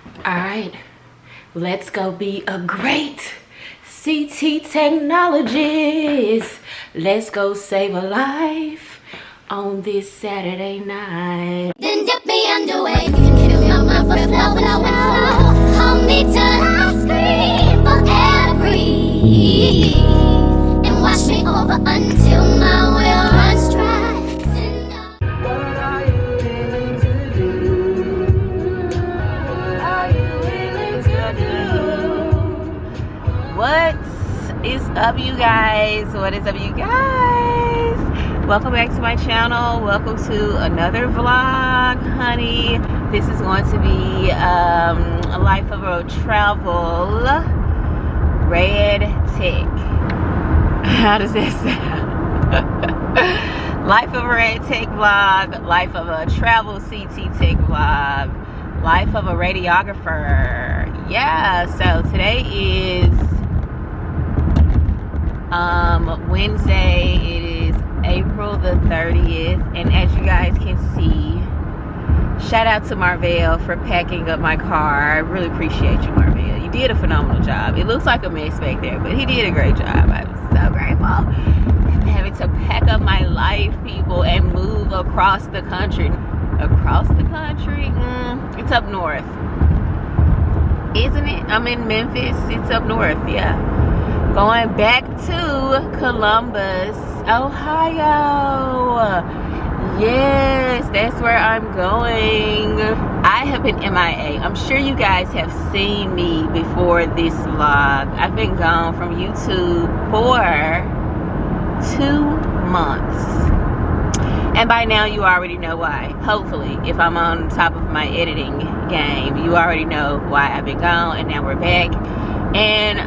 All right, let's go be a great CT technologist. Let's go save a life on this Saturday night. Then dip me underway. You can fill my mouth with flow, flow. Hold me till I scream forever. And wash me over until my will runs dry. What are you willing to do? What are you willing to do? What is up, you guys? What is up, you guys? Welcome back to my channel. Welcome to another vlog, honey. This is going to be a life of a travel rad tech. How does that sound? Life of a rad tech vlog, life of a travel CT tech vlog, life of a radiographer. Yeah, so today is Wednesday. It is April the 30th, and as you guys can see, shout out to Marvell for packing up my car. I really appreciate you, Marvell. You did a phenomenal job. It looks like a mess back there, but he did a great job. I'm so grateful. Having to pack up my life, people, and move across the country. Across the country? It's up north, isn't it? I'm in Memphis. It's up north, yeah. Going back to Columbus, Ohio. Yes, that's where I'm going. I have been MIA. I'm sure you guys have seen me before this vlog. I've been gone from YouTube for 2 months, and by now you already know why. Hopefully, if I'm on top of my editing game, you already know why I've been gone, and now we're back. And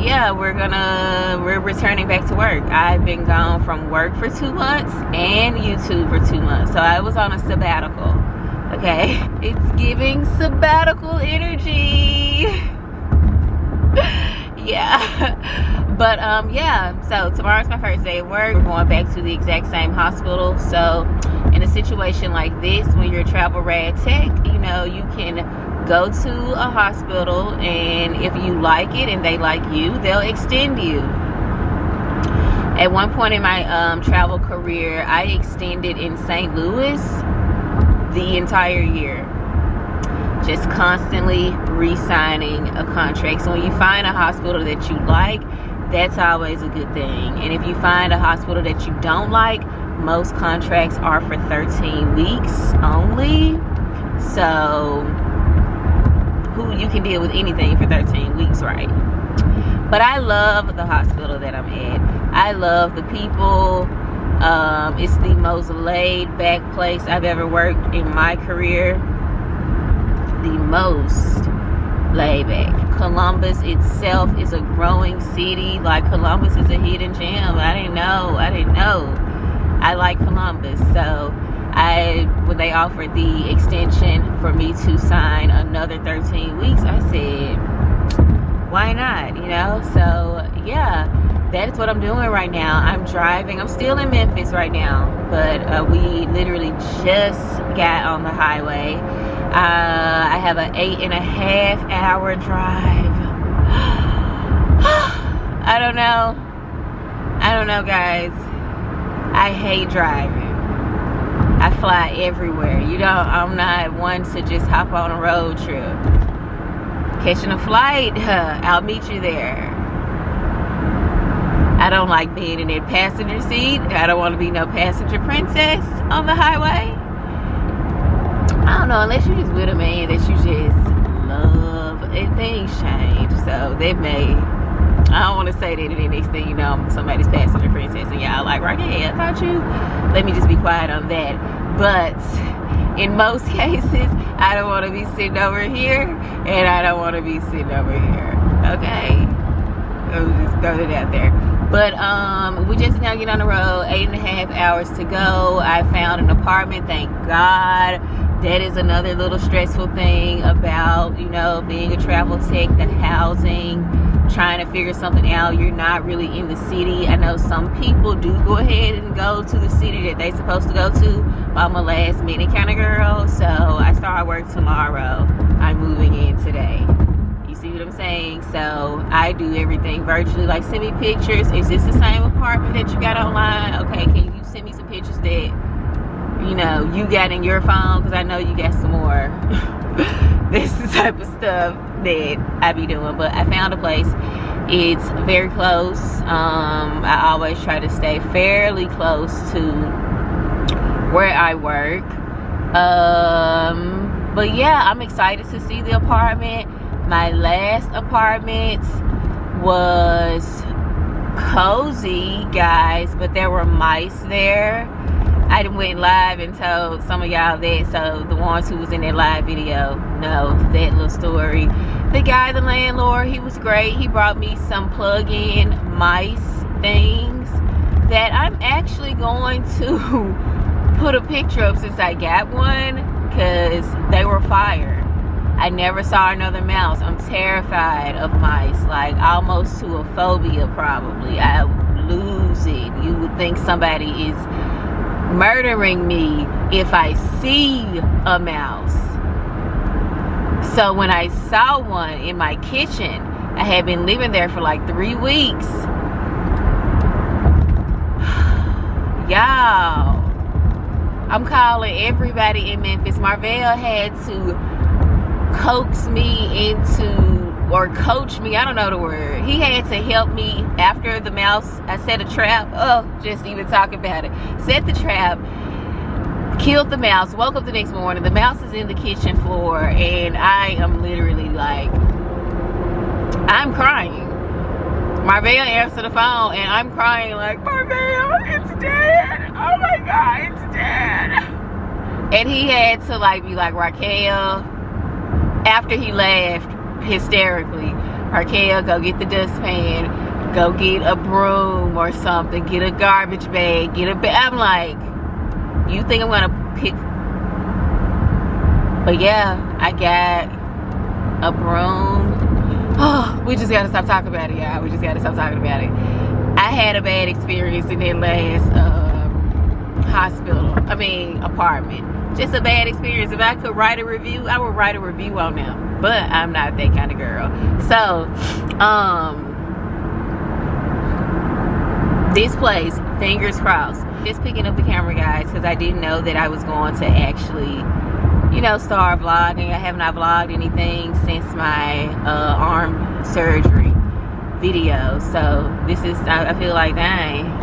yeah, we're returning back to work. I've been gone from work for 2 months and YouTube for 2 months, so I was on a sabbatical. Okay, it's giving sabbatical energy. Yeah. But yeah, so tomorrow's my first day at work. We're going back to the exact same hospital. So in a situation like this, when you're a travel rad tech, you know, you can go to a hospital, and if you like it and they like you, they'll extend you. At one point in my travel career, I extended in St. Louis the entire year, just constantly re-signing a contract. So when you find a hospital that you like, that's always a good thing. And if you find a hospital that you don't like, most contracts are for 13 weeks only. So you can deal with anything for 13 weeks, right? But I love the hospital that I'm at. I love the people. It's the most laid back place I've ever worked in my career. The most laid back. Columbus itself is a growing city. Like, Columbus is a hidden gem. I didn't know. I like Columbus. So when they offered the extension for me to sign another 13 weeks, I said, why not? You know? So yeah, that is what I'm doing right now. I'm driving. I'm still in Memphis right now, but we literally just got on the highway. I have an 8.5 hour drive. I don't know, guys. I hate driving. I fly everywhere. I'm not one to just hop on a road trip. Catching a flight, I'll meet you there. I don't like being in that passenger seat. I don't want to be no passenger princess on the highway. I don't know, unless you're just with a man that you just love, and things change. So they may, I don't want to say that, and the next thing you know, I'm somebody's passenger princess, and y'all like, right, yeah, I thought you. Let me just be quiet on that. But in most cases, I don't want to be sitting over here, and I don't want to be sitting over here. Okay, I'll just throw it out there. But we just now get on the road. 8.5 hours to go. I found an apartment, thank God. That is another little stressful thing about, you know, being a travel tech, the housing, trying to figure something out. You're not really in the city. I know some people do go ahead and go to the city that they're supposed to go to. I'm a last minute kind of girl, so I start work tomorrow. I'm moving in everything. So I do everything virtually. Like, send me pictures. Is this the same apartment that you got online? Okay, can you send me some pictures that, you know, you got in your phone? Because I know you got some more. This is the type of stuff that I be doing. But I found a place. It's very close. I always try to stay fairly close to where I work. But yeah, I'm excited to see the apartment. My last apartment was cozy, guys, but there were mice there. I went live and told some of y'all that, so the ones who was in that live video know that little story. The guy, the landlord, he was great. He brought me some plug-in mice things that I'm actually going to put a picture of since I got one, because they were fire. I never saw another mouse. I'm terrified of mice, like almost to a phobia probably. I lose it. You would think somebody is murdering me if I see a mouse. So when I saw one in my kitchen, I had been living there for like 3 weeks. Y'all, I'm calling everybody in Memphis. Marvell had to coax me into, or coach me, I don't know the word. He had to help me after the mouse. I set a trap. Oh, just even talking about it. Set the trap, killed the mouse, woke up the next morning. The mouse is in the kitchen floor, and I am literally like, I'm crying. Marvell answered the phone, and I'm crying like, Marvell, it's dead. Oh my God, it's dead. And he had to like be like, Raquel, after he laughed hysterically, Raquel, go get the dustpan, go get a broom or something, get a garbage bag, get a bag. I'm like, you think I'm gonna pick? But yeah, I got a broom. Oh, we just gotta stop talking about it, y'all. We just gotta stop talking about it. I had a bad experience in that last apartment. Just a bad experience. If I could write a review, I would write a review on them. But I'm not that kind of girl. So, this place, fingers crossed. Just picking up the camera, guys, because I didn't know that I was going to actually, you know, start vlogging. I have not vlogged anything since my arm surgery video. So this is, I feel like, dang,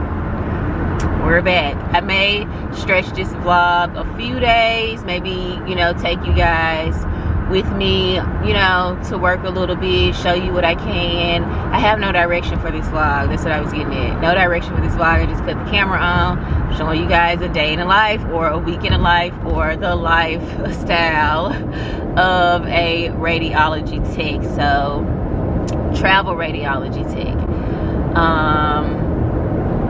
we're back. I may stretch this vlog a few days, maybe, you know, take you guys with me, you know, to work a little bit, show you what I can. I have no direction for this vlog. That's what I was getting at. No direction for this vlog. I just cut the camera on, showing you guys a day in a life, or a week in a life, or the lifestyle of a radiology tech. So, travel radiology tech.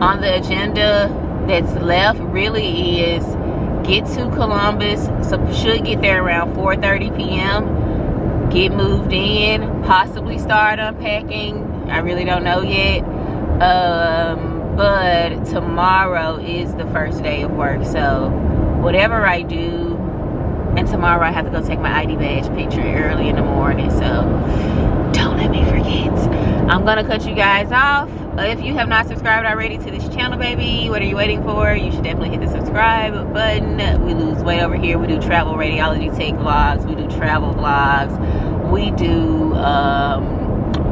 On the agenda that's left really is get to Columbus, so should get there around 4:30 p.m. Get moved in, possibly start unpacking. I really don't know yet. But tomorrow is the first day of work, so whatever I do, and tomorrow I have to go take my ID badge picture early in the morning, so don't let me forget. I'm gonna cut you guys off. If you have not subscribed already to this channel, baby, what are you waiting for? You should definitely hit the subscribe button. We lose weight over here. We do travel radiology tech vlogs. We do travel vlogs. We do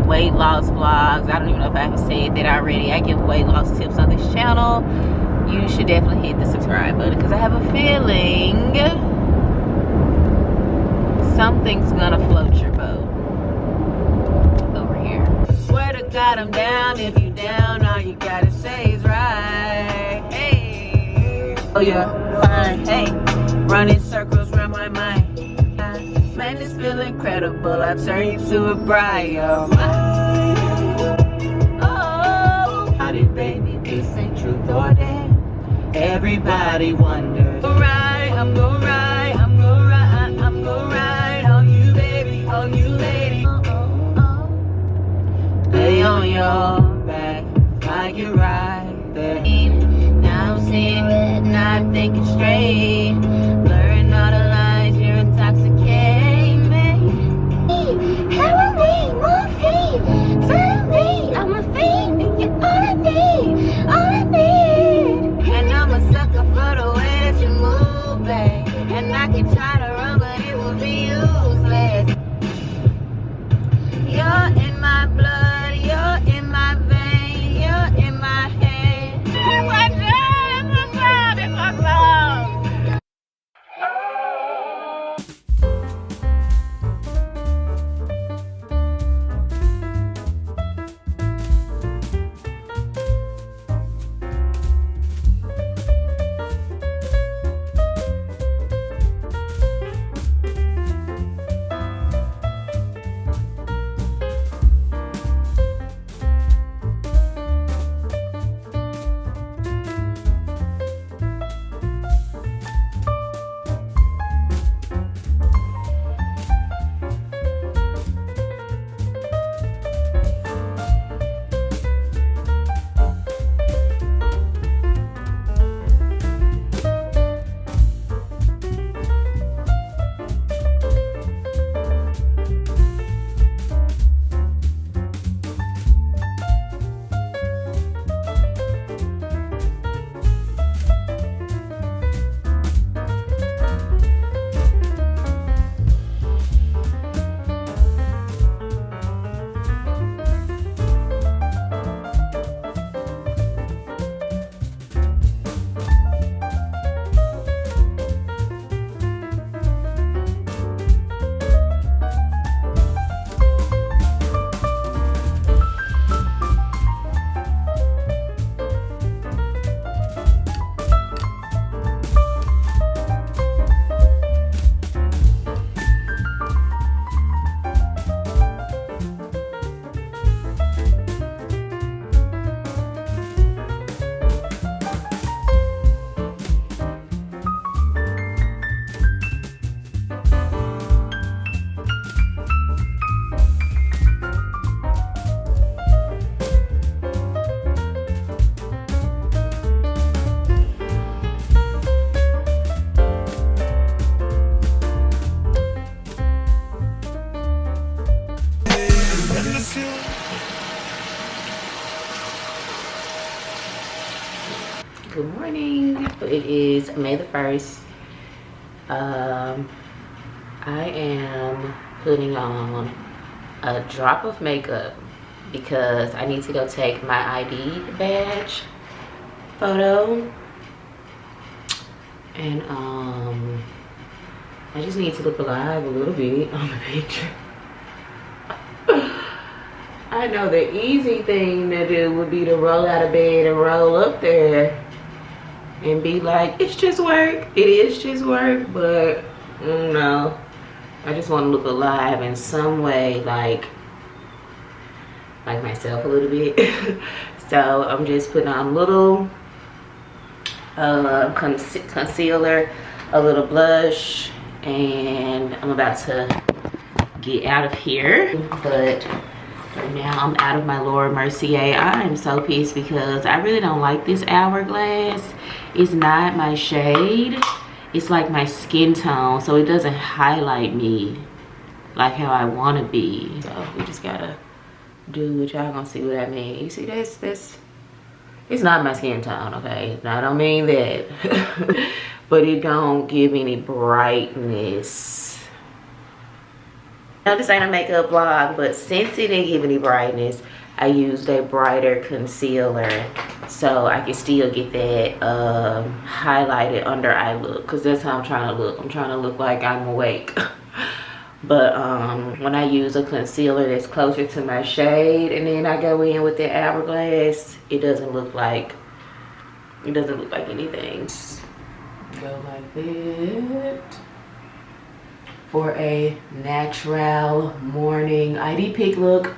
weight loss vlogs. I don't even know if I have said that already. I give weight loss tips on this channel. You should definitely hit the subscribe button, because I have a feeling something's gonna float your boat over here. Swear to God I'm down. If you down, all you gotta say is right. Hey, oh yeah, fine. Hey, running circles around my mind. Man, this feel incredible. I turn you to a bride of mine. Oh, how did baby, this ain't truth or dare. Everybody wonders. Alright, I'm gonna ride, I'm gonna ride, I'm gonna ride on you, baby, on you, lady. Lay on your back, like you're right there. Now I'm seeing good, not thinking straight. Blurring all the lines, you're intoxicating me. How I need morphine. Good morning. It is May the 1st. I am putting on a drop of makeup because I need to go take my ID badge photo. And I just need to look alive a little bit on the picture. I know the easy thing to do would be to roll out of bed and roll up there and be like, it's just work. It is just work, but no. I just want to look alive in some way, like myself a little bit. So I'm just putting on a little concealer, a little blush, and I'm about to get out of here. But right now I'm out of my Laura Mercier. I'm so pissed because I really don't like this hourglass. It's not my shade. It's like my skin tone, so it doesn't highlight me like how I want to be. So we just gotta do what y'all gonna see what I mean. You see this? It's not my skin tone, okay? I don't mean that. But it don't give any brightness. Now this ain't a makeup vlog, but since it didn't give any brightness, I used a brighter concealer so I can still get that highlighted under eye look, because that's how I'm trying to look. I'm trying to look like I'm awake. But when I use a concealer that's closer to my shade and then I go in with the hourglass, it doesn't look like anything. Go like that for a natural morning ID pic look.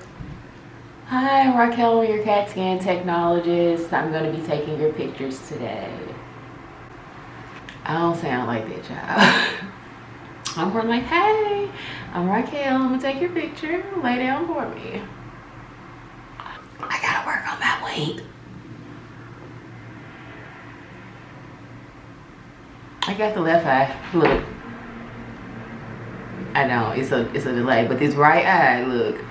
Hi, I'm Raquel, your CAT scan technologist. I'm going to be taking your pictures today. I don't sound like that, child. I'm more like, hey, I'm Raquel, I'm gonna take your picture, lay down for me. I gotta work on my weight. I got the left eye, look. I know, it's a delay, but this right eye, look.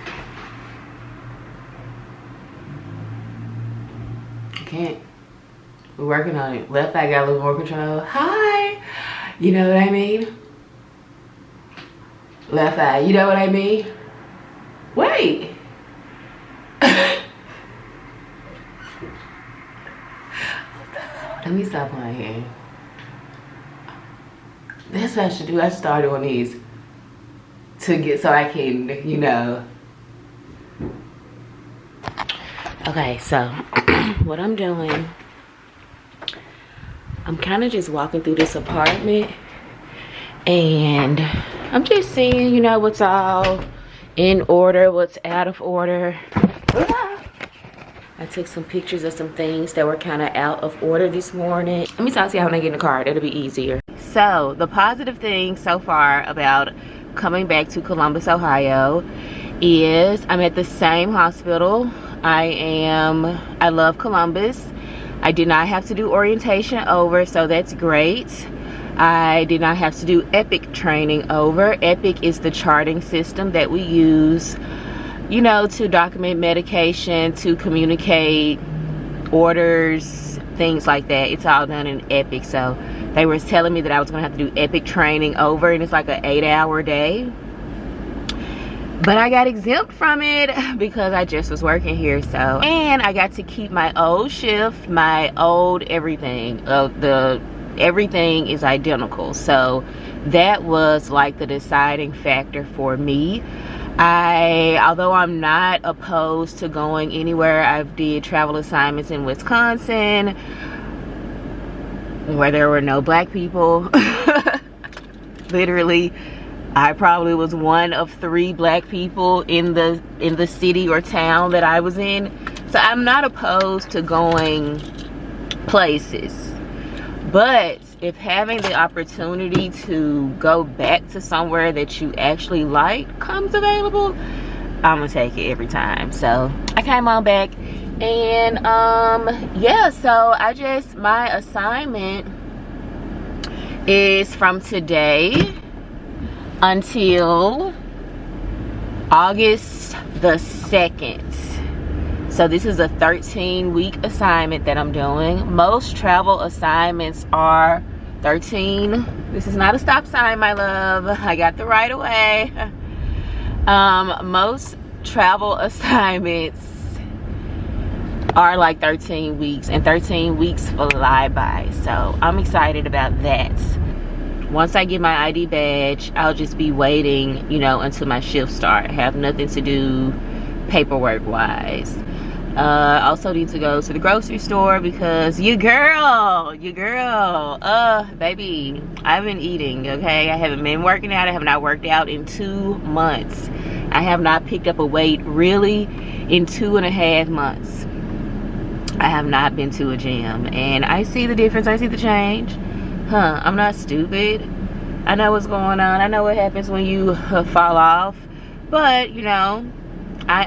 I can't, we're working on it. Left eye got a little more control. Hi, you know what I mean? Left eye, you know what I mean? Wait. Let me stop playing here. That's what I should do. I should start doing these to get so I can, you know. Okay, so what I'm doing, I'm kind of just walking through this apartment and I'm just seeing, you know, what's all in order, what's out of order. I took some pictures of some things that were kind of out of order this morning. Let me talk to you when I get in the car. That'll be easier. So the positive thing so far about coming back to Columbus, Ohio is I'm at the same hospital. I love Columbus. I did not have to do orientation over, so that's great. I did not have to do Epic training over. Epic is the charting system that we use, you know, to document medication, to communicate orders, things like that. It's all done in Epic. So they were telling me that I was going to have to do Epic training over, and it's like an 8-hour day. But I got exempt from it because I just was working here. So, and I got to keep my old shift, my old everything. Everything is identical. So that was like the deciding factor for me. Although I'm not opposed to going anywhere, I've did travel assignments in Wisconsin where there were no black people. Literally, I probably was one of 3 black people in the city or town that I was in. So I'm not opposed to going places. But if having the opportunity to go back to somewhere that you actually like comes available, I'm gonna take it every time. So I came on back, and yeah, so my assignment is from today until August the 2nd. So this is a 13-week assignment that I'm doing. Most travel assignments are 13. This is not a stop sign, my love. I got the right of way. Most travel assignments are like 13 weeks, and 13 weeks fly by. So I'm excited about that. Once I get my ID badge, I'll just be waiting, you know, until my shift start. I have nothing to do paperwork wise. Also need to go to the grocery store because your girl, baby, I've been eating, okay? I haven't been working out. I have not worked out in 2 months. I have not picked up a weight really in 2.5 months. I have not been to a gym, and I see the difference. I see the change. I'm not stupid. I know what's going on. I know what happens when you fall off. But, you know, I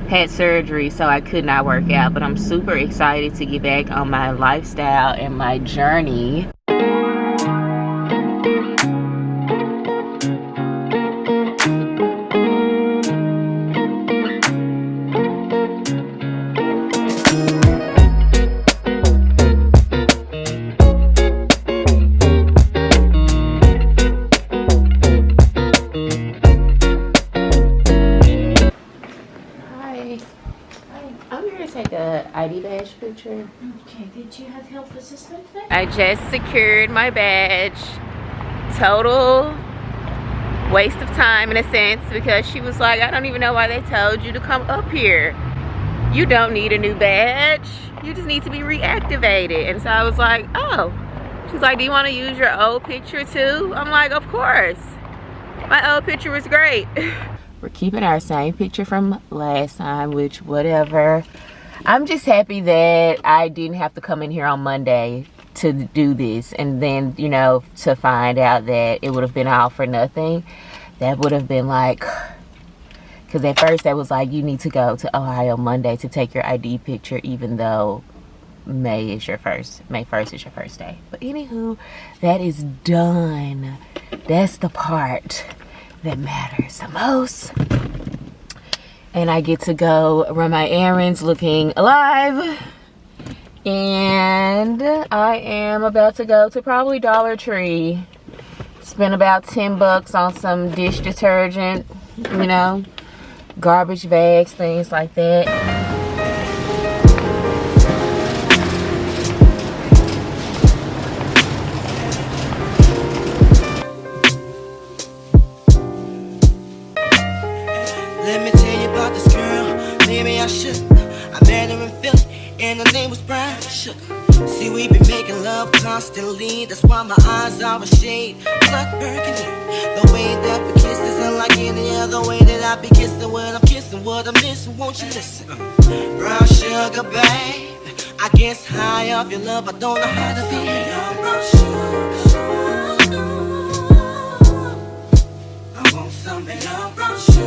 had surgery, so I could not work out. But I'm super excited to get back on my lifestyle and my journey. ID badge picture. Okay, did you have health assistant today? I just secured my badge. Total waste of time in a sense, because she was like, I don't even know why they told you to come up here. You don't need a new badge. You just need to be reactivated. And so I was like, oh. She's like, do you want to use your old picture too? I'm like, of course. My old picture was great. We're keeping our same picture from last time, which whatever. I'm just happy that I didn't have to come in here on Monday to do this, and then, you know, to find out that it would have been all for nothing. That would have been like, because at first that was like, you need to go to Ohio Monday to take your ID picture, even though May 1st is your first day. But anywho, that is done. That's the part that matters the most. And I get to go run my errands looking alive. And I am about to go to probably Dollar Tree. Spend about 10 bucks on some dish detergent, you know, garbage bags, things like that. Let me tell you about this girl, maybe I should. I met her in Philly, and her name was Brian. See, we been making love constantly. That's why my eyes are a shade blood burgundy. The way that we kiss isn't like any other way that I be kissing. When I'm kissing, what I'm missing, won't you listen? Brown sugar, babe, I guess high off your love, I don't know how to be. Brown sugar, I want some of your brown sugar.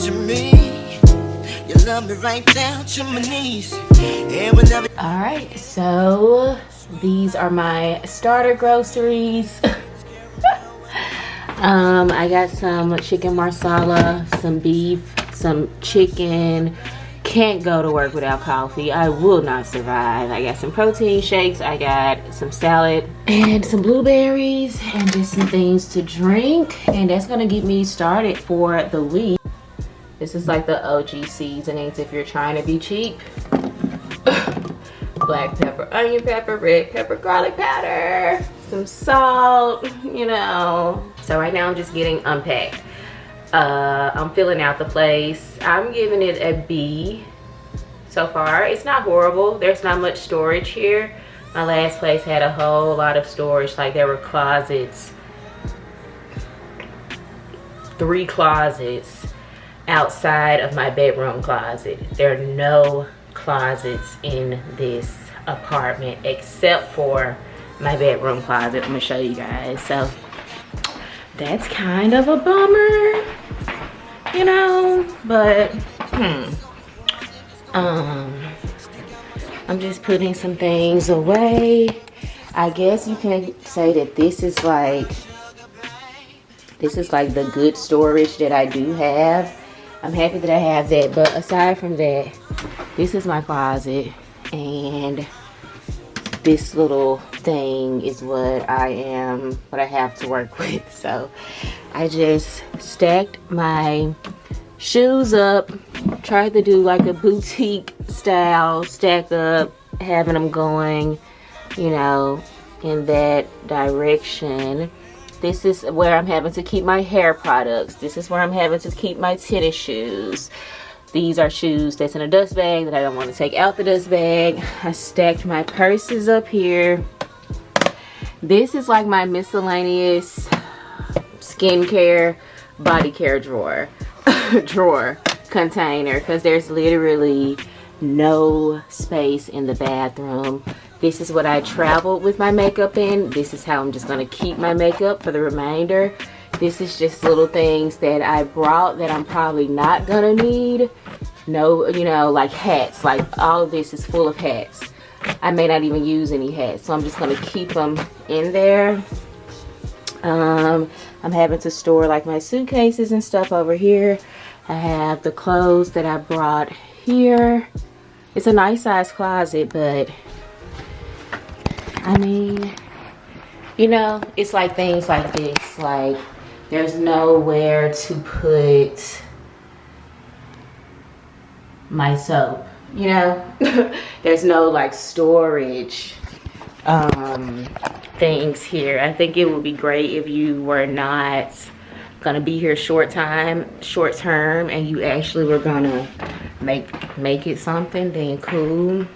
To me, you love me right down to my knees. And whenever. All right, so these are my starter groceries. I got some chicken marsala, some beef, some chicken. Can't go to work without coffee. I will not survive. I got some protein shakes. I got some salad and some blueberries and just some things to drink. And that's gonna get me started for the week. This is like the OG seasonings if you're trying to be cheap. Black pepper, onion pepper, red pepper, garlic powder, some salt, you know. So right now I'm just getting unpacked. I'm filling out the place. I'm giving it a B so far. It's not horrible. There's not much storage here. My last place had a whole lot of storage. Like there were closets, 3 closets outside of my bedroom closet. There are no closets in this apartment except for my bedroom closet. I'm gonna show you guys. So that's kind of a bummer, you know, but I'm just putting some things away. I guess you can say that this is like the good storage that I do have. I'm happy that I have that, but aside from that, this is my closet, and this little thing is what I have to work with. So I just stacked my shoes up, tried to do like a boutique style stack up, having them going, you know, in that direction. This is where I'm having to keep my hair products. This is where I'm having to keep my tennis shoes. These are shoes that's in a dust bag that I don't want to take out the dust bag. I stacked my purses up here. This is like my miscellaneous skincare, body care drawer container, because there's literally no space in the bathroom. This is what I traveled with my makeup in. This is how I'm just gonna keep my makeup for the remainder. This is just little things that I brought that I'm probably not gonna need. No, you know, like hats. Like all of this is full of hats. I may not even use any hats, so I'm just gonna keep them in there. I'm having to store like my suitcases and stuff over here. I have the clothes that I brought here. It's a nice size closet, but I mean, you know, it's like things like this. Like there's nowhere to put my soap, you know. There's no like storage things here. I think it would be great if you were not gonna be here short term, and you actually were gonna make it something, then cool.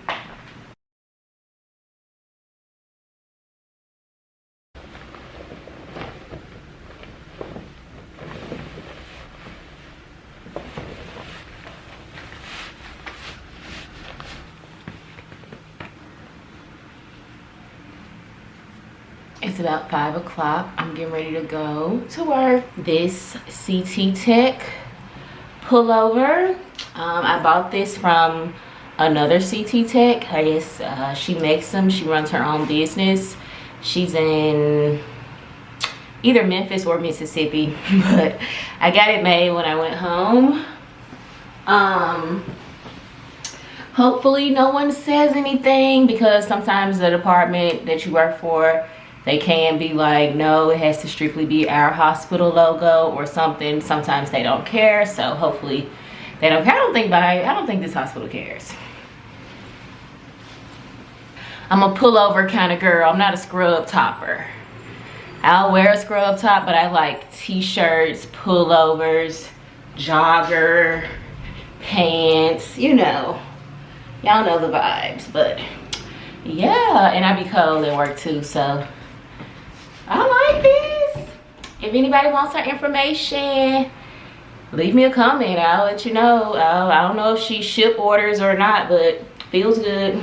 It's about 5 o'clock. I'm getting ready to go to work. This CT Tech pullover, I bought this from another CT Tech. I guess she makes them. She runs her own business. She's in either Memphis or Mississippi, but I got it made when I went home. Hopefully no one says anything, because sometimes the department that you work for, they can be like, no, it has to strictly be our hospital logo or something. Sometimes they don't care, so hopefully they don't. I don't think this hospital cares. I'm a pullover kind of girl. I'm not a scrub topper. I'll wear a scrub top, but I like t-shirts, pullovers, jogger, pants, you know. Y'all know the vibes, but yeah, and I be cold at work too, so I like this. If anybody wants her information, leave me a comment. I'll let you know. I don't know if she ship orders or not, but feels good.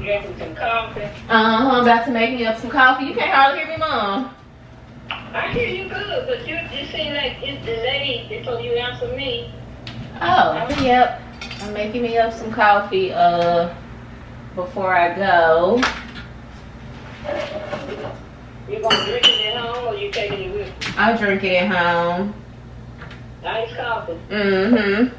Drinking some coffee. I'm about to make me up some coffee. You can't hardly hear me, Mom. I hear you good, but you seem like it's delayed before you answer me. Oh, yep. I'm making me up some coffee before I go. You gonna drink it at home or you taking it with you? I'll drink it at home. Nice coffee. Mm-hmm.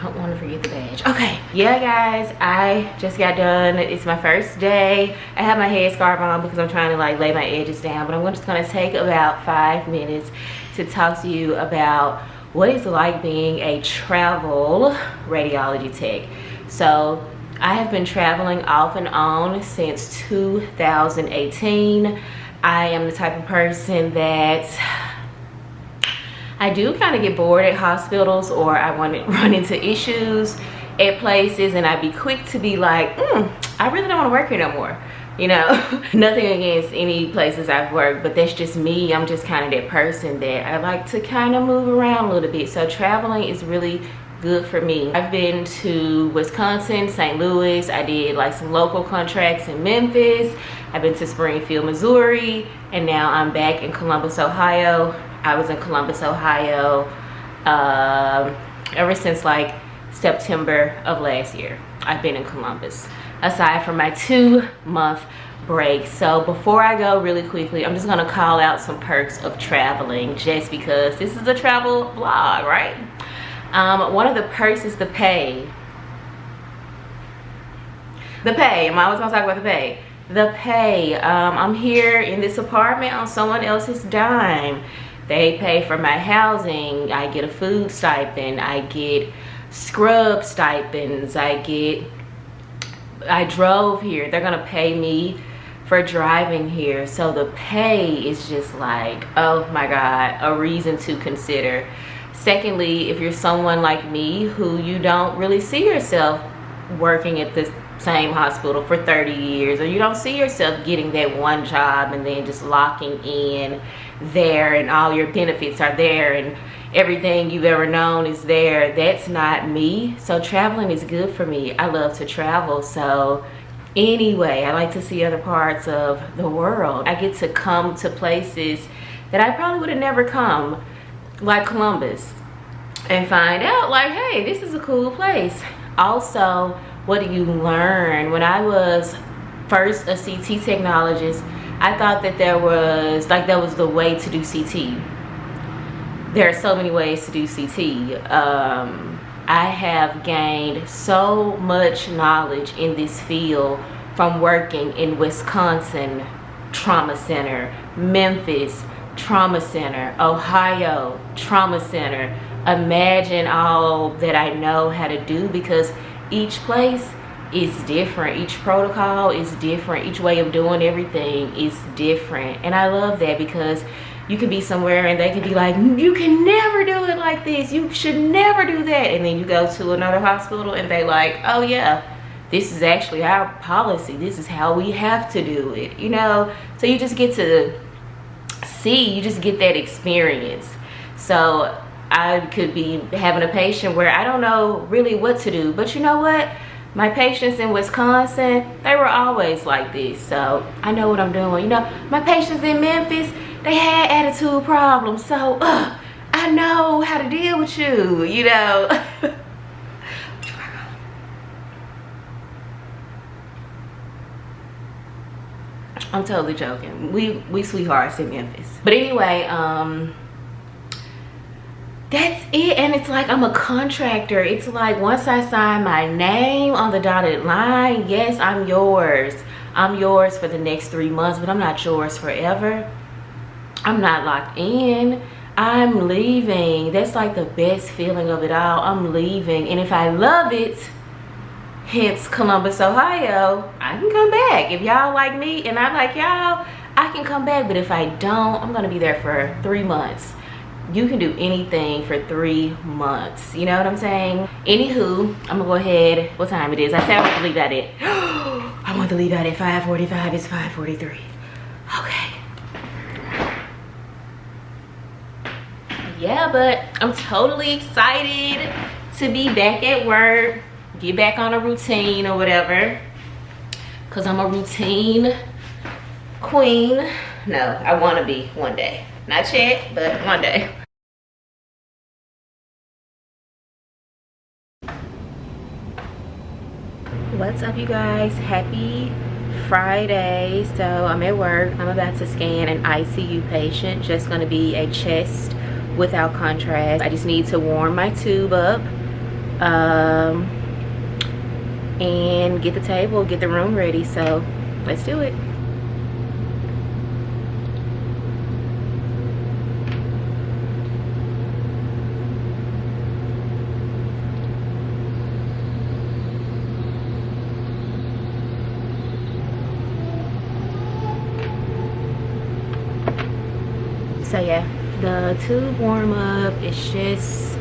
Don't want to forget the badge. Okay, yeah guys, I just got done. It's my first day. I have my headscarf on because I'm trying to like lay my edges down, but I'm just gonna take about 5 minutes to talk to you about what it's like being a travel radiology tech. So I have been traveling off and on since 2018. I am the type of person that I do kind of get bored at hospitals, or I want to run into issues at places, and I'd be quick to be like, I really don't want to work here no more. You know, nothing against any places I've worked, but that's just me. I'm just kind of that person that I like to kind of move around a little bit. So traveling is really good for me. I've been to Wisconsin, St. Louis. I did like some local contracts in Memphis. I've been to Springfield, Missouri, and now I'm back in Columbus, Ohio. I was in Columbus, Ohio ever since like September of last year. I've been in Columbus, aside from my 2-month break. So before I go, really quickly, I'm just gonna call out some perks of traveling, just because this is a travel vlog, right? One of the perks is the pay. The pay, I'm always gonna talk about the pay. The pay, I'm here in this apartment on someone else's dime. They pay for my housing, I get a food stipend, I get scrub stipends, I drove here, they're gonna pay me for driving here. So the pay is just like, oh my God, a reason to consider. Secondly, if you're someone like me who you don't really see yourself working at the same hospital for 30 years, or you don't see yourself getting that one job and then just locking in there and all your benefits are there and everything you've ever known is there, that's not me. So traveling is good for me. I love to travel. So anyway, I like to see other parts of the world. I get to come to places that I probably would have never come, like Columbus, and find out like, hey, this is a cool place. Also, what do you learn? When I was first a CT technologist, I thought that that was the way to do CT. There are so many ways to do CT. I have gained so much knowledge in this field from working in Wisconsin Trauma Center, Memphis Trauma Center, Ohio Trauma Center. Imagine all that I know how to do, because each place is different, each protocol is different, each way of doing everything is different. And I love that, because you can be somewhere and they can be like, you can never do it like this, you should never do that, and then you go to another hospital and they like, oh yeah, this is actually our policy, this is how we have to do it, you know. So you just get to see, you just get that experience. So I could be having a patient where I don't know really what to do, but you know what, my patients in Wisconsin, they were always like this, so I know what I'm doing. You know, my patients in Memphis, they had attitude problems, so I know how to deal with you, you know. I'm totally joking. We sweethearts in Memphis. But anyway, that's it. And it's like I'm a contractor. It's like once I sign my name on the dotted line, yes, I'm yours. I'm yours for the next 3 months, but I'm not yours forever. I'm not locked in. I'm leaving. That's like the best feeling of it all. I'm leaving. And if I love it, hence Columbus, Ohio, I can come back. If y'all like me and I like y'all, I can come back. But if I don't, I'm gonna be there for 3 months. You can do anything for 3 months, you know what I'm saying? Anywho, I'm gonna go ahead. What time it is? I said I want to leave out at I want to leave out at 5:45. It's 5:43. Okay. Yeah, but I'm totally excited to be back at work, get back on a routine or whatever, because I'm a routine queen. No, I want to be one day. Not yet, but one day. What's up, you guys? Happy Friday. So I'm at work. I'm about to scan an ICU patient. Just gonna be a chest without contrast. I just need to warm my tube up and get the table, get the room ready. So let's do it. So yeah, the tube warm up is just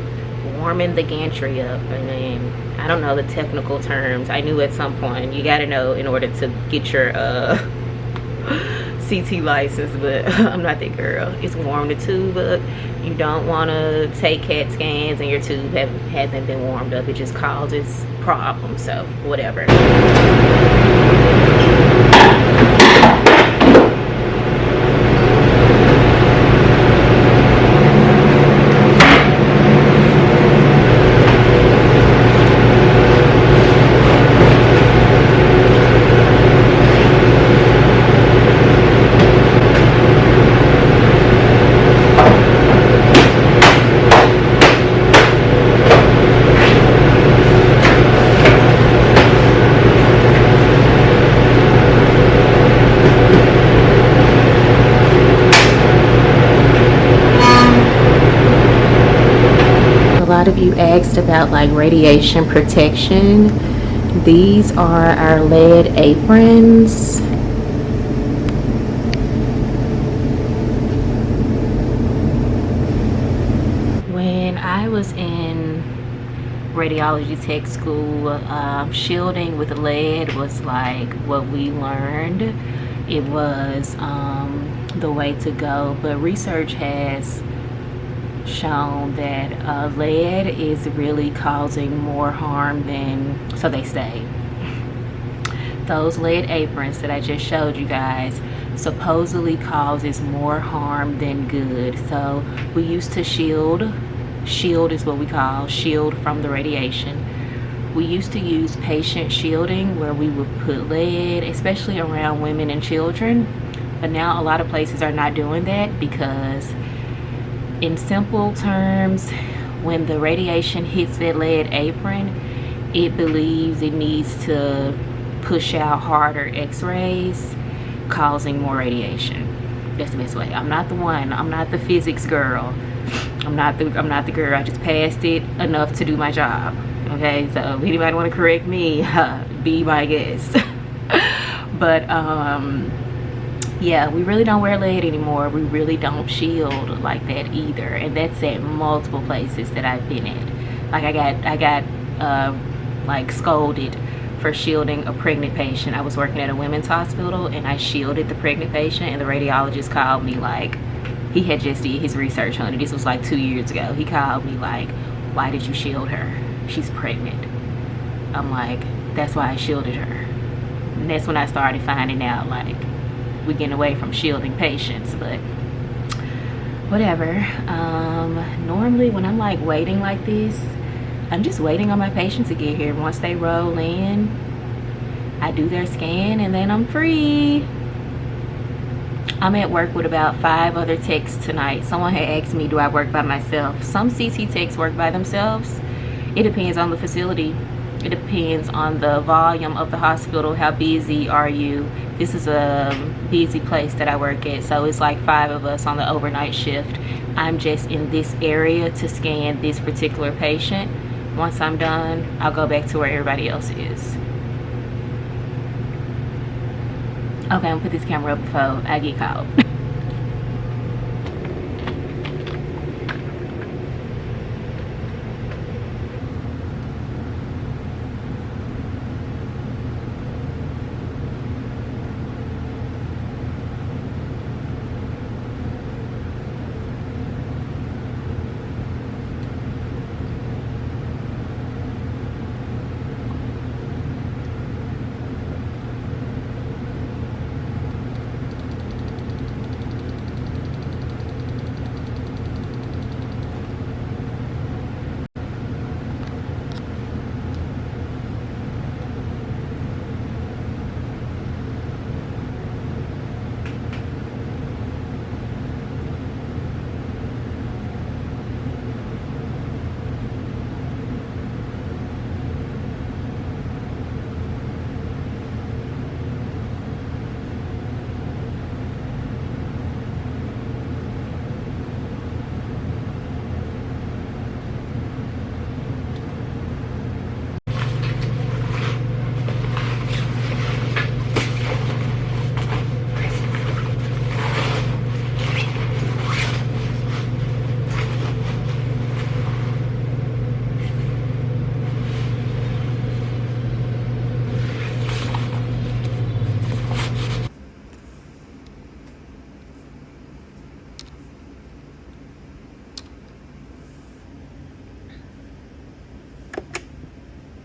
warming the gantry up. I mean, I don't know the technical terms. I knew at some point you got to know in order to get your CT license, but I'm not that girl. It's warm the tube up. You don't want to take CAT scans and your tube hasn't been warmed up. It just causes problems. So whatever. A lot of you asked about like radiation protection. These are our lead aprons. When I was in radiology tech school, shielding with lead was like what we learned. It was the way to go, but research has shown that lead is really causing more harm than, so they say. Those lead aprons that I just showed you guys supposedly causes more harm than good. So we used to shield is what we call shield from the radiation. We used to use patient shielding where we would put lead, especially around women and children, but now a lot of places are not doing that because, in simple terms, when the radiation hits that lead apron, it believes it needs to push out harder x-rays, causing more radiation. That's the best way. I'm not the one. I'm not the physics girl. I'm not the girl. I just passed it enough to do my job. Okay, so if anybody want to correct me, be my guest. But yeah, we really don't wear lead anymore. We really don't shield like that either, and that's at multiple places that I've been at. Like I got like scolded for shielding a pregnant patient. I was working at a women's hospital and I shielded the pregnant patient, and the radiologist called me like, he had just did his research on it. This was like 2 years ago. He called me like, why did you shield her? She's pregnant. I'm like, that's why I shielded her. And that's when I started finding out like we're getting away from shielding patients, but whatever. Normally when I'm like waiting like this, I'm just waiting on my patient to get here. Once they roll in, I do their scan and then I'm free. I'm at work with about 5 other techs tonight. Someone had asked me, do I work by myself? Some CT techs work by themselves. It depends on the facility. It depends on the volume of the hospital. How busy are you? This is a busy place that I work at, so it's like 5 of us on the overnight shift. I'm just in this area to scan this particular patient. Once I'm done, I'll go back to where everybody else is. Okay, I'm gonna put this camera up before I get caught.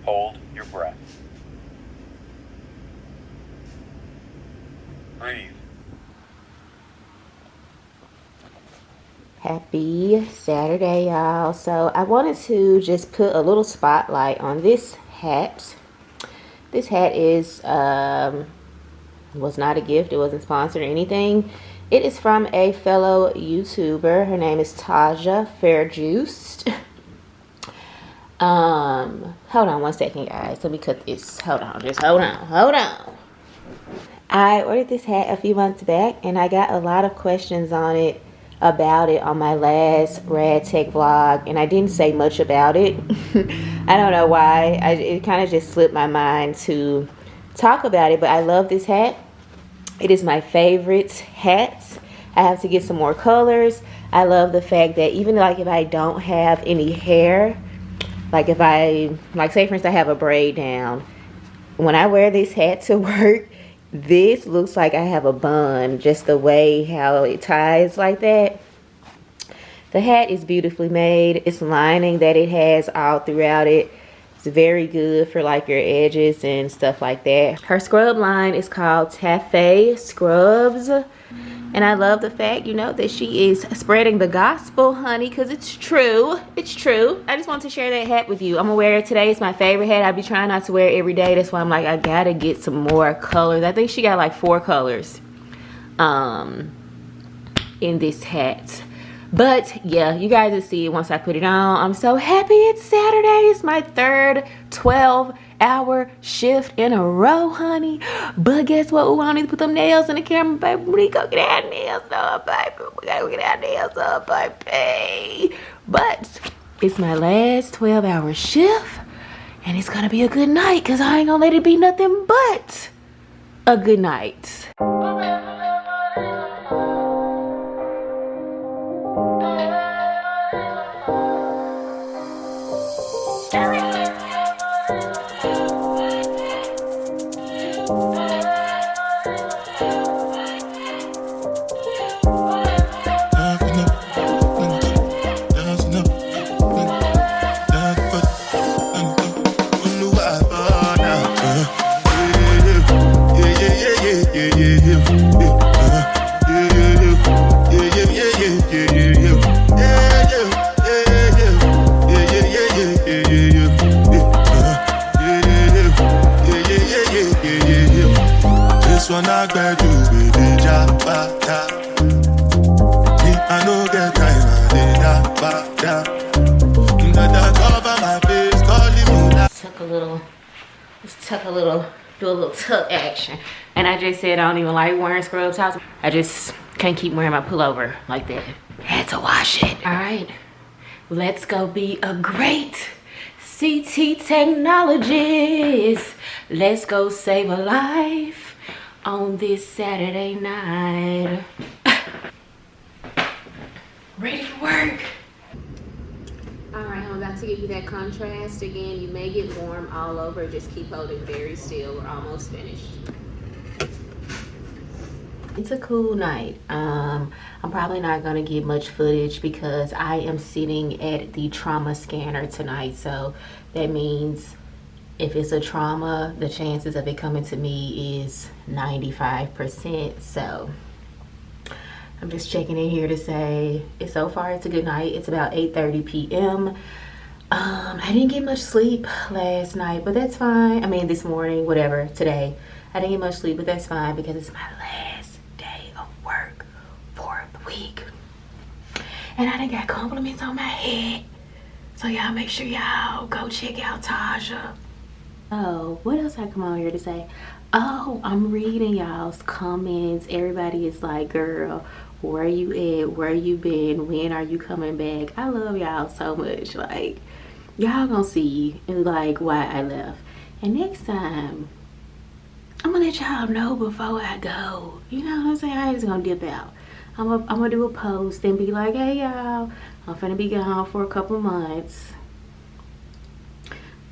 Hold your breath. Breathe. Happy Saturday, y'all. So I wanted to just put a little spotlight on this hat. This hat is was not a gift. It wasn't sponsored or anything. It is from a fellow YouTuber. Her name is Taja Fairjuiced. Hold on one second, guys. Let me cut this. Hold on. Just hold on. I ordered this hat a few months back, and I got a lot of questions about it on my last Rad Tech vlog, and I didn't say much about it. I don't know why. It kind of just slipped my mind to talk about it, but I love this hat. It is my favorite hat. I have to get some more colors. I love the fact that even like if I don't have any hair, like if I, like say for instance I have a braid down, when I wear this hat to work, this looks like I have a bun, just the way how it ties like that. The hat is beautifully made. It's lining that it has all throughout it. It's very good for like your edges and stuff like that. Her scrub line is called Taffé Scrubs. And I love the fact, you know, that she is spreading the gospel, honey, because it's true. It's true. I just wanted to share that hat with you. I'm going to wear it today. It's my favorite hat. I be trying not to wear it every day. That's why I'm like, I got to get some more colors. I think she got like 4 colors in this hat. But, yeah, you guys will see it once I put it on. I'm so happy it's Saturday. It's my third 12-hour shift in a row, honey. But guess what? Ooh, I don't need to put them nails in the camera, baby. We gotta get our nails done, baby. We gotta get our nails done, baby. But it's my last 12-hour shift, and it's gonna be a good night, because I ain't gonna let it be nothing but a good night. Do a little tuck action. And I just said I don't even like wearing scrub tops. I just can't keep wearing my pullover like that. Had to wash it. All right, let's go be a great CT technologist. Let's go save a life on this Saturday night. Ready for work. All right, I'm about to give you that contrast again. You may get warm all over. Just keep holding very still. We're almost finished. It's a cool night. I'm probably not gonna get much footage because I am sitting at the trauma scanner tonight. So that means if it's a trauma, the chances of it coming to me is 95%. So I'm just checking in here to say so far it's a good night. It's about 8:30 p.m. I didn't get much sleep last night, but that's fine. I mean, this morning, whatever, today. I didn't get much sleep, but that's fine because it's my last day of work for the week. And I done got compliments on my head. So y'all make sure y'all go check out Taja. Oh, what else I come on here to say? Oh, I'm reading y'all's comments. Everybody is like, girl, where you at? Where you been? When are you coming back? I love y'all so much. Like, y'all gonna see like why I left. And next time, I'm gonna let y'all know before I go. You know what I'm saying? I ain't just gonna dip out. I'm gonna do a post and be like, hey y'all, I'm finna be gone for a couple of months.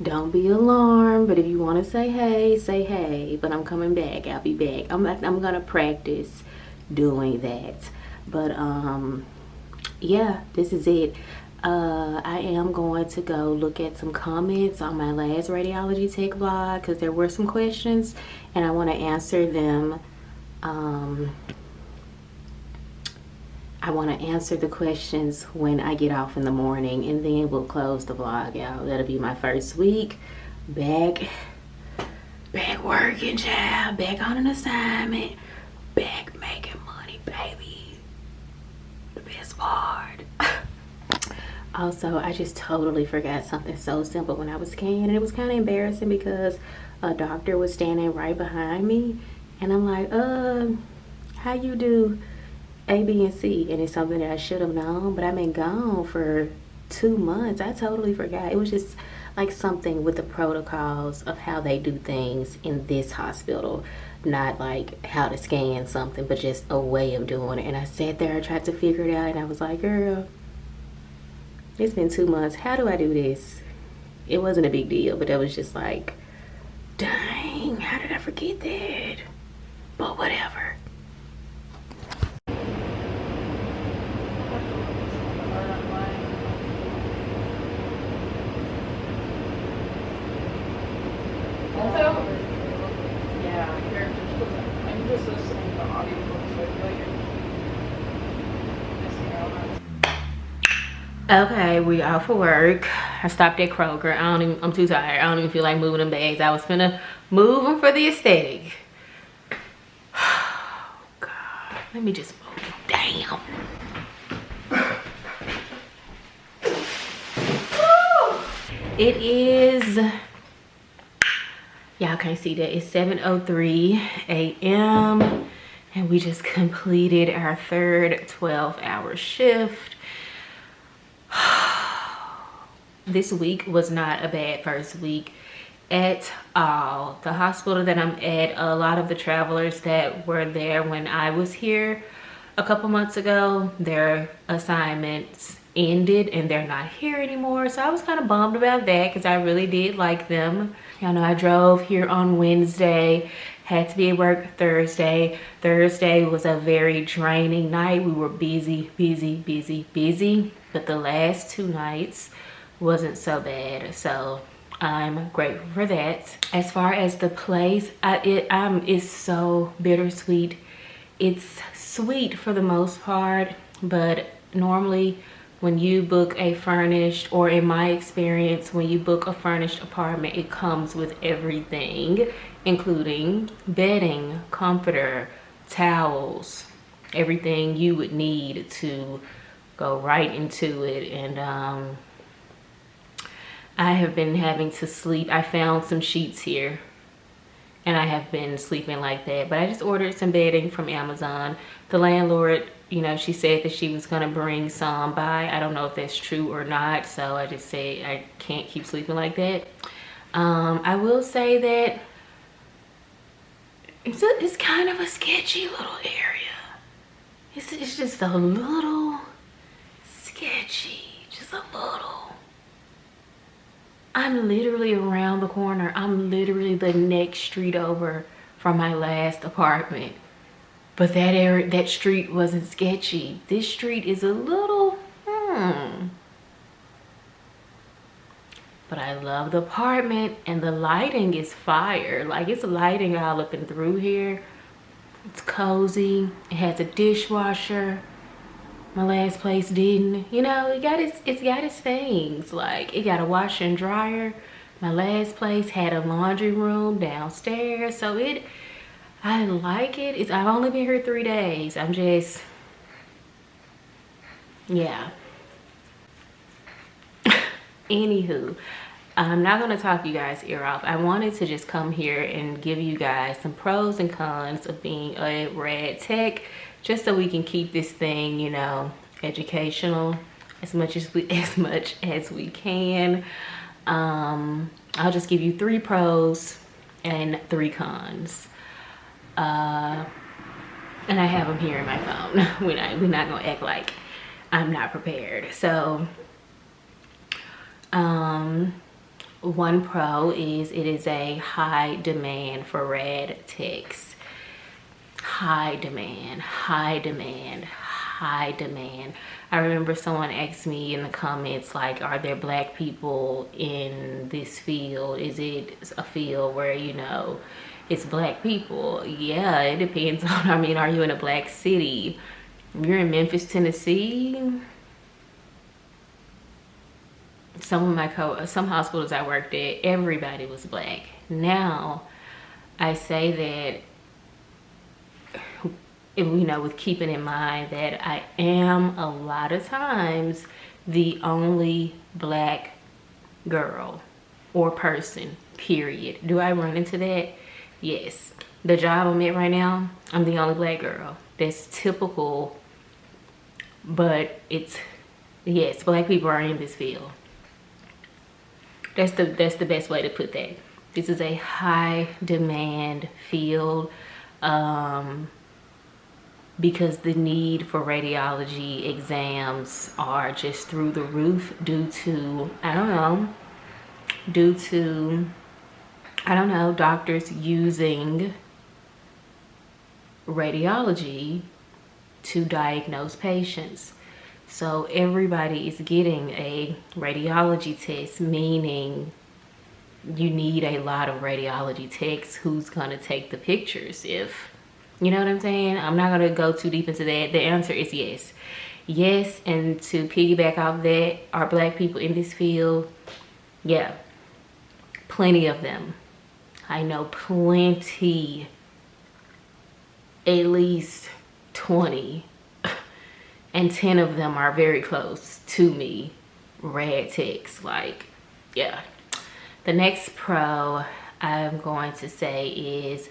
Don't be alarmed, but if you want to say hey, say hey. But I'm coming back. I'll be back. I'm gonna practice doing that. But yeah, this is it. I am going to go look at some comments on my last Radiology Tech vlog because there were some questions and I want to answer them. I want to answer the questions when I get off in the morning, and then we'll close the vlog out. That'll be my first week back working, child, back on an assignment, back making money, baby. The best part. Also, I just totally forgot something so simple when I was scanning, and it was kind of embarrassing because a doctor was standing right behind me, and I'm like, how you do A, B, and C? And it's something that I should have known, but I've been gone for 2 months. I totally forgot. It was just like something with the protocols of how they do things in this hospital, not like how to scan something, but just a way of doing it. And I sat there, I tried to figure it out, and I was like, girl, it's been 2 months. How do I do this? It wasn't a big deal, but it was just like, dang, how did I forget that? But whatever. I'm just listening to audiobooks, so I feel like you're missing out on. Okay, we off for work. I stopped at Kroger. I'm too tired. I don't even feel like moving them bags. I was finna move them for the aesthetic. Oh, God. Let me just move them. Damn. It is, y'all can't see that, it's 7:03 a.m. and we just completed our third 12-hour shift. This week was not a bad first week at all. The hospital that I'm at, a lot of the travelers that were there when I was here a couple months ago, their assignments ended and they're not here anymore. So I was kind of bummed about that because I really did like them. Y'all know I drove here on Wednesday, had to be at work Thursday. Thursday was a very draining night. We were busy, but the last 2 nights wasn't so bad. So I'm grateful for that. As far as the place, it's so bittersweet. It's sweet for the most part, but normally when you book a furnished, or in my experience, when you book a furnished apartment, it comes with everything, including bedding, comforter, towels, everything you would need to go right into it. And I have been having to sleep. I found some sheets here and I have been sleeping like that, but I just ordered some bedding from Amazon. The landlord, you know, she said that she was gonna bring some by. I don't know if that's true or not, so I just say I can't keep sleeping like that. I will say that it's kind of a sketchy little area. It's just a little sketchy, just a little. I'm literally around the corner. I'm literally the next street over from my last apartment. But that area, that street wasn't sketchy. This street is a little, But I love the apartment and the lighting is fire. Like, it's lighting all up and through here. It's cozy. It has a dishwasher. My last place didn't. You know, it's got its things. Like, it got a washer and dryer. My last place had a laundry room downstairs. So I like it. I've only been here 3 days. I'm just, yeah. Anywho, I'm not gonna talk you guys ear off. I wanted to just come here and give you guys some pros and cons of being a rad tech, just so we can keep this thing, you know, educational as much as we can. I'll just give you 3 pros and 3 cons. And I have them here in my phone. We're not gonna act like I'm not prepared. So one pro is it is a high demand for rad techs. High demand. high demand. I remember someone asked me in the comments, like, are there black people in this field? Is it a field where, you know, it's black people? Yeah, it depends on, I mean, are you in a black city? If you're in Memphis, Tennessee, some hospitals I worked at, everybody was black. Now, I say that, you know, with keeping in mind that I am a lot of times the only black girl or person, period. Do I run into that? Yes. The job I'm at right now, I'm the only black girl. That's typical, but it's, yes, black people are in this field. That's the best way to put that. This is a high demand field, because the need for radiology exams are just through the roof due to, I don't know, doctors using radiology to diagnose patients. So everybody is getting a radiology test, meaning you need a lot of radiology techs who's gonna take the pictures. If, you know what I'm saying? I'm not gonna go too deep into that. The answer is yes. Yes, and to piggyback off that, are black people in this field? Yeah, plenty of them. I know plenty, at least 20, and 10 of them are very close to me, rad techs, like, yeah. The next pro I'm going to say is,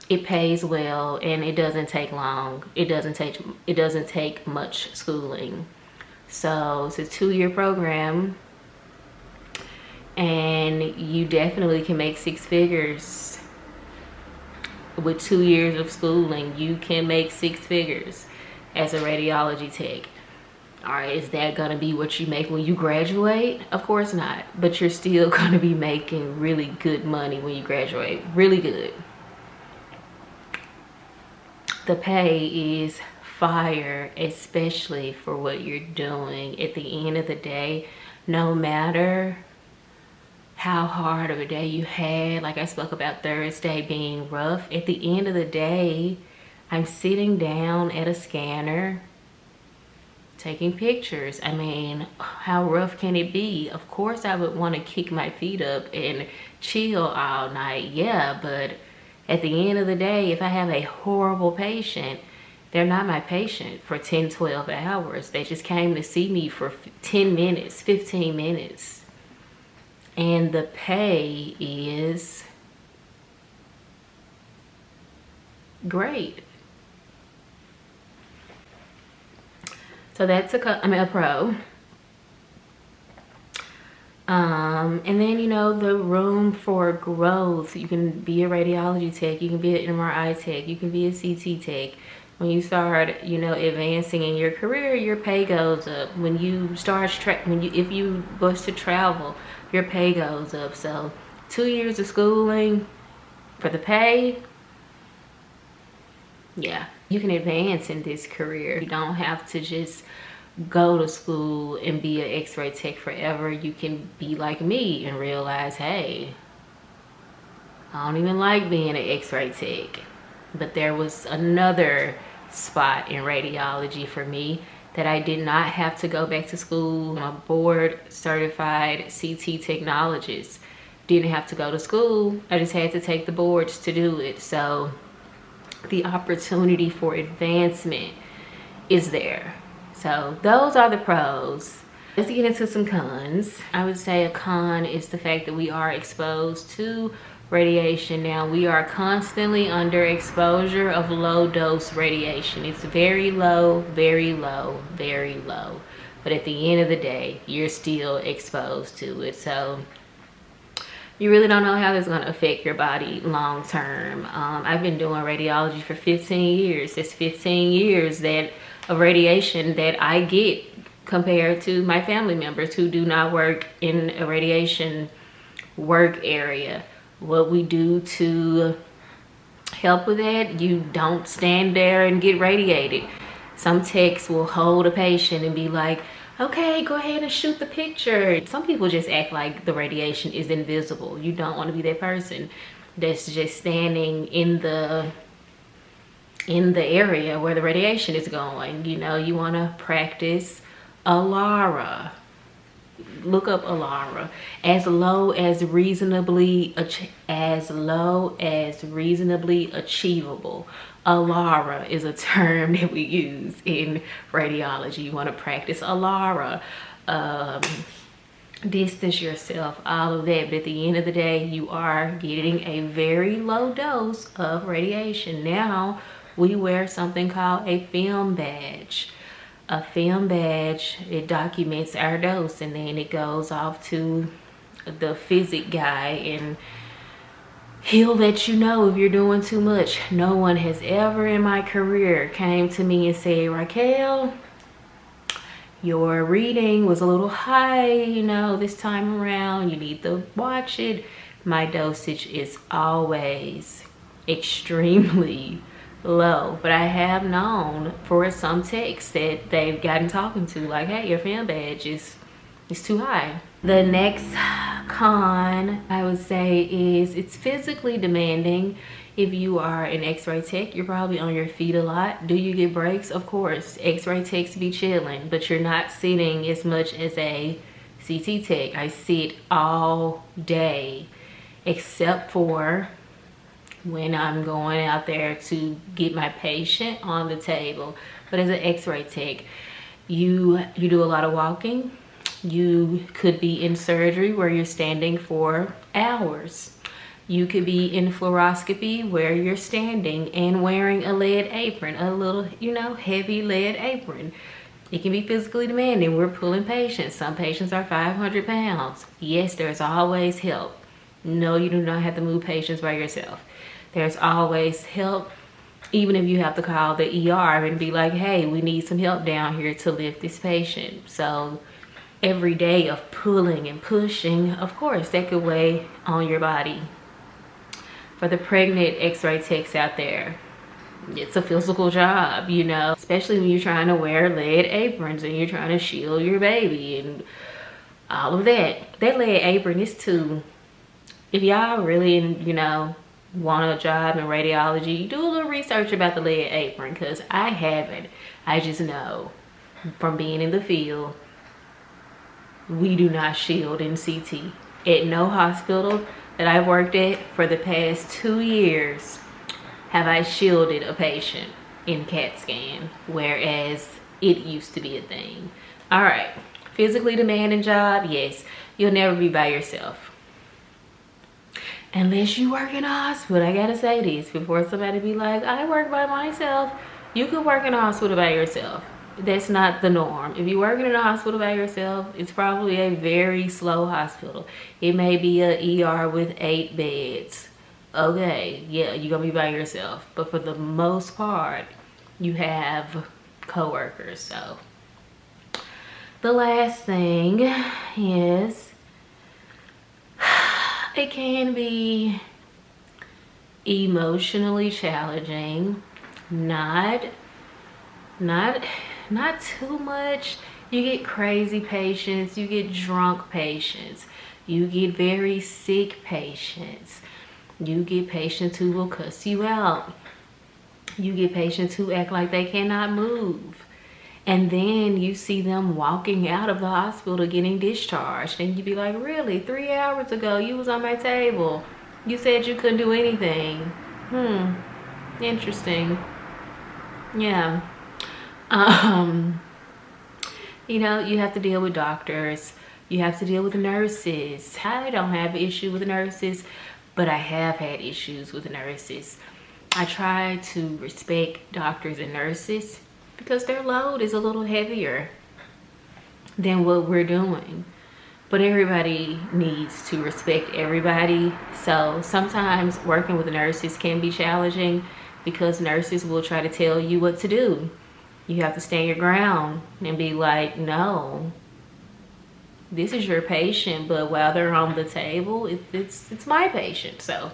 it pays well and it doesn't take long. It doesn't take much schooling. So it's a 2-year program, and you definitely can make 6 figures with 2 years of schooling. You can make 6 figures as a radiology tech. All right, is that gonna be what you make when you graduate? Of course not, but you're still gonna be making really good money when you graduate, really good. The pay is fire, especially for what you're doing. At the end of the day, no matter how hard of a day you had, like I spoke about Thursday being rough, at the end of the day, I'm sitting down at a scanner taking pictures. I mean, how rough can it be? Of course I would want to kick my feet up and chill all night, yeah, but at the end of the day, if I have a horrible patient, they're not my patient for 10, 12 hours. They just came to see me for 10 minutes, 15 minutes. And the pay is great. So that's a pro. And then, you know, the room for growth. You can be a radiology tech, you can be an MRI tech, you can be a CT tech. When you start, you know, advancing in your career, your pay goes up. When you start, if you was to travel, your pay goes up. So 2 years of schooling for the pay, yeah, you can advance in this career. You don't have to just go to school and be an x-ray tech forever. You can be like me and realize, hey, I don't even like being an x-ray tech. But there was another spot in radiology for me that I did not have to go back to school. I'm a board certified CT technologist. Didn't have to go to school. I just had to take the boards to do it. So the opportunity for advancement is there. So those are the pros. Let's get into some cons. I would say a con is the fact that we are exposed to radiation. Now, we are constantly under exposure of low dose radiation. It's very low, very low, very low. But at the end of the day, you're still exposed to it. So you really don't know how this is going to affect your body long term. I've been doing radiology for 15 years. It's 15 years of radiation that I get compared to my family members who do not work in a radiation work area. What we do to help with that, you don't stand there and get radiated. Some techs will hold a patient and be like, okay, go ahead and shoot the picture. Some people just act like the radiation is invisible. You don't want to be that person that's just standing in the area where the radiation is going. You know, you want to practice ALARA. Look up ALARA. As low as reasonably achievable. ALARA is a term that we use in radiology. You want to practice ALARA, distance yourself, all of that. But at the end of the day, you are getting a very low dose of radiation. Now we wear something called a film badge. A film badge, it documents our dose, and then it goes off to the physic guy, and he'll let you know if you're doing too much. No one has ever in my career came to me and said, Raquel, your reading was a little high, you know, this time around. You need to watch it. My dosage is always extremely low, but I have known for some techs that they've gotten talking to, like, hey, your film badge is too high. The next con I would say is it's physically demanding. If you are an x-ray tech, you're probably on your feet a lot. Do you get breaks? Of course. X-ray techs be chilling, but you're not sitting as much as a CT tech. I sit all day, except for when I'm going out there to get my patient on the table. But as an x-ray tech, you do a lot of walking. You could be in surgery where you're standing for hours. You could be in fluoroscopy where you're standing and wearing a lead apron, a little, you know, heavy lead apron. It can be physically demanding. We're pulling patients. Some patients are 500 pounds. Yes, there's always help. No, you do not have to move patients by yourself. There's always help, even if you have to call the ER and be like, hey, we need some help down here to lift this patient. So every day of pulling and pushing, of course, that could weigh on your body. For the pregnant x-ray techs out there, it's a physical job, you know, especially when you're trying to wear lead aprons and you're trying to shield your baby and all of that. That lead apron is too, if y'all really, you know, want a job in radiology, do a little research about the lead apron, because I haven't. I just know from being in the field, we do not shield in CT. At no hospital that I've worked at for the past 2 years have I shielded a patient in CAT scan, whereas it used to be a thing. All right, physically demanding job, yes. You'll never be by yourself. Unless you work in a hospital. I gotta say this before somebody be like, I work by myself. You could work in a hospital by yourself. That's not the norm. If you're working in a hospital by yourself, it's probably a very slow hospital. It may be a ER with 8 beds. Okay, yeah, you're gonna be by yourself. But for the most part, you have coworkers. So the last thing is, it can be emotionally challenging. Not too much. You get crazy patients, you get drunk patients, you get very sick patients, you get patients who will cuss you out, you get patients who act like they cannot move. And then you see them walking out of the hospital getting discharged. And you be like, really? 3 hours ago, you was on my table. You said you couldn't do anything. Interesting. Yeah. You know, you have to deal with doctors. You have to deal with nurses. I don't have an issue with nurses, but I have had issues with nurses. I try to respect doctors and nurses because their load is a little heavier than what we're doing. But everybody needs to respect everybody. So sometimes working with nurses can be challenging because nurses will try to tell you what to do. You have to stand your ground and be like, no, this is your patient, but while they're on the table, it's my patient. So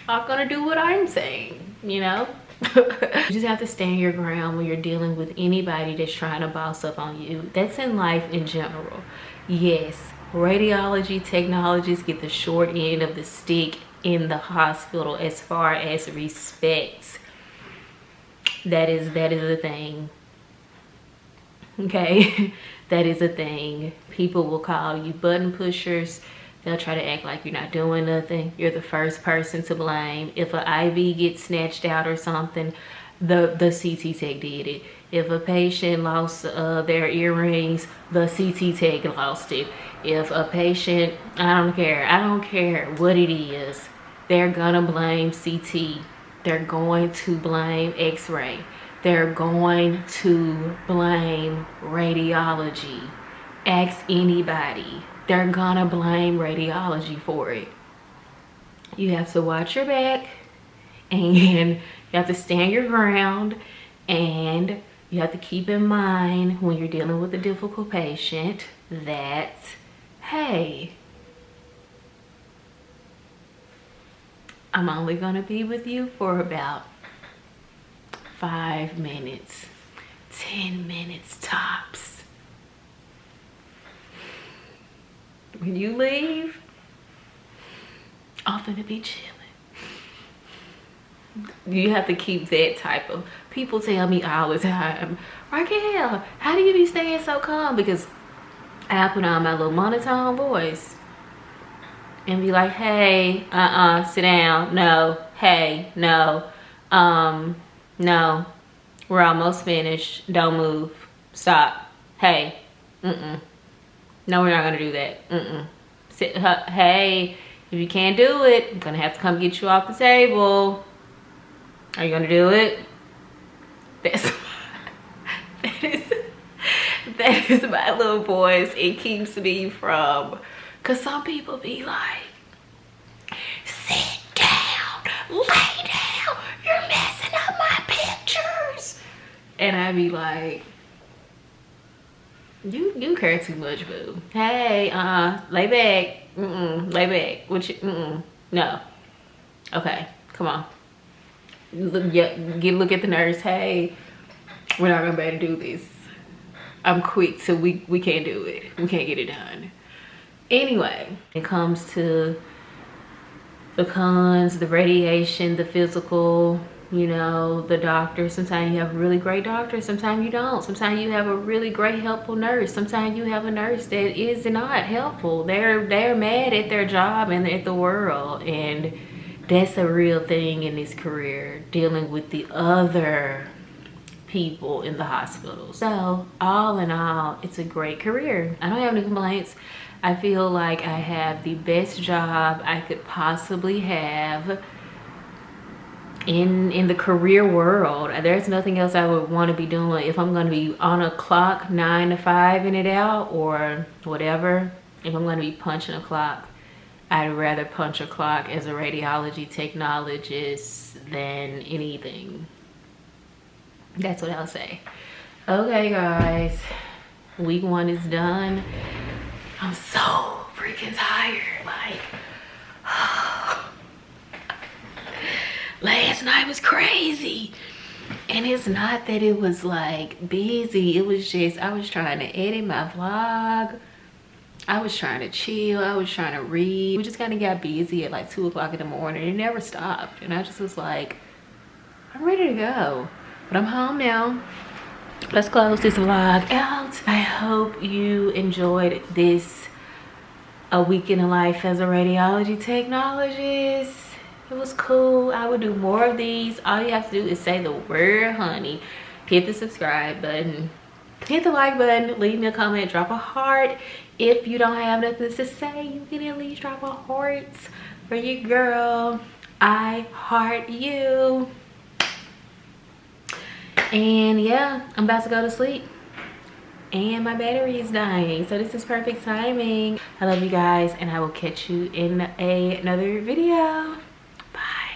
I'm gonna do what I'm saying, you know? You just have to stand your ground when you're dealing with anybody that's trying to boss up on you. That's in life in general. Yes, radiology technologists get the short end of the stick in the hospital as far as respect. That is a thing. Okay. That is a thing. People will call you button pushers. They'll try to act like you're not doing nothing. You're the first person to blame. If an IV gets snatched out or something, the CT tech did it. If a patient lost their earrings, the CT tech lost it. If a patient, I don't care what it is, they're gonna blame CT. They're going to blame X-ray. They're going to blame radiology. Ask anybody. They're gonna blame radiology for it. You have to watch your back, and you have to stand your ground, and you have to keep in mind when you're dealing with a difficult patient that, hey, I'm only gonna be with you for about 5 minutes, 10 minutes tops. When you leave, I'm gonna be chilling. You have to keep that type of, people tell me all the time, Raquel, how do you be staying so calm? Because I put on my little monotone voice and be like, hey, sit down, no, hey, no, no, we're almost finished, don't move, stop, hey, no, we're not gonna do that, Sit, hey, if you can't do it, I'm gonna have to come get you off the table. Are you gonna do it? That is my little voice. It keeps me from, cause some people be like, sit down, lay down, you're messing up my pictures. And I be like, you care too much, boo. Hey, lay back. Lay back. What you, no. Okay, come on. Look at the nurse. Hey, we're not gonna be able to do this. I'm quick, so we can't do it. We can't get it done. Anyway, it comes to the cons, the radiation, the physical, you know, the doctor. Sometimes you have really great doctors, sometimes you don't. Sometimes you have a really great helpful nurse. Sometimes you have a nurse that is not helpful. They're mad at their job and at the world, and that's a real thing in this career, dealing with the other people in the hospital. So all in all, it's a great career. I don't have any complaints. I feel like I have the best job I could possibly have in the career world. There's nothing else I would want to be doing. If I'm going to be on a clock 9 to 5 in it out or whatever, if I'm going to be punching a clock, I'd rather punch a clock as a radiology technologist than anything. That's what I'll say. Okay, guys, week 1 is done. I'm so freaking tired. Like, last night was crazy. And it's not that it was like busy. It was just, I was trying to edit my vlog. I was trying to chill. I was trying to read. We just kind of got busy at like 2 o'clock in the morning. It never stopped. And I just was like, I'm ready to go. But I'm home now. Let's close this vlog out. I hope you enjoyed this, a week in the life as a radiology technologist. It was cool. I would do more of these. All you have to do is say the word honey. Hit the subscribe button. Hit the like button. Leave me a comment. Drop a heart. If you don't have nothing to say, you can at least drop a heart for your girl. I heart you. And yeah, I'm about to go to sleep. And my battery is dying. So this is perfect timing. I love you guys, and I will catch you in another video.